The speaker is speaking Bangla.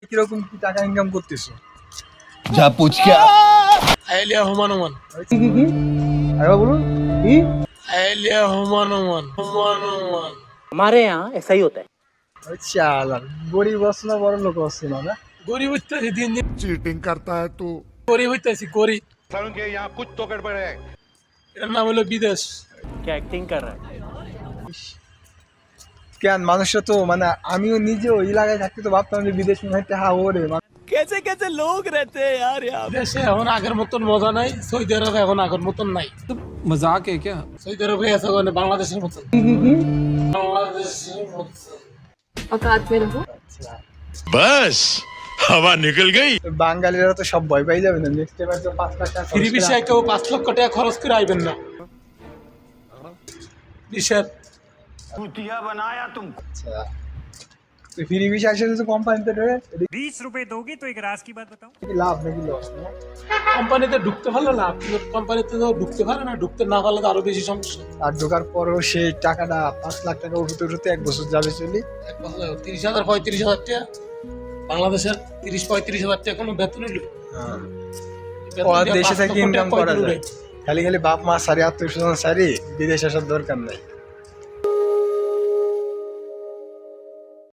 কিরকম কি টাকা ইনকাম করতেছো? যা পুছ কে আইলিয়া হুমান হুমান কি কি কি আরে বলুন কি? আইলিয়া হুমান হুমান হুমান হুমান हमारे यहाँ ऐसा ही होता है। আচ্ছা গরিব হচ্ছে না বড় লোক হচ্ছে না? গরিব হইতেছি দিন দিন चीटिंग करता है तू। গরিব হইতেছি গরিব सालों के यहाँ कुछ तो गड़बड़ है। এটার নাম হলো বিদেশ। क्या एक्टिंग कर रहा है? কেন মানুষরা তো মানে আমিও নিজেও এলাকায় থাকতে তো ভাবতাম যে বিদেশ মনে হয় টাকা ওরে कैसे कैसे लोग रहते हैं यार यहाँ। বিদেশে এখন আগের মতন মজা নাই, সৌদি আরবে এখন আগের মতন নাই। मजाक है क्या? সৌদি আরবে আছে মানে বাংলাদেশের মতন। বাংলাদেশের মতন औकात में रहो। আচ্ছা बस हवा निकल गई। বাঙালিরা তো সব ভয় পাই যাবে না নেক্সট এবার তো 5 লাখ টাকা ফ্রি ভিসায় কেউ 5 লক্ষ টাকা খরচ করে আইবেন না। ভিসার আচ্ছা তো ফ্রি ভিসা আসে তো কোম্পানিতে রে 20 रुपए दोगी तो एक राज की बात बताऊं। কি লাভ নাকি লস না? কোম্পানিতে ঢুকতে পারলো না, কোম্পানিতে তো ঢুকতে পারে না, ঢুকতে না পারলে তো আরো বেশি সমস্যা। আর ঢোকার পরও সেই টাকাটা 5 লাখ টাকা উঠতে উঠতে 1 বছর যাবে চলি। 30,000 35,000 টাকা বাংলাদেশের 30-35,000 টাকা কোনো বেতন হইলো ওর দেশে থেকে ইনকাম করা যায় খালি খালি বাপ মা সারি আত্মীয় স্বজন সারি বিদেশ আসার দরকার নাই।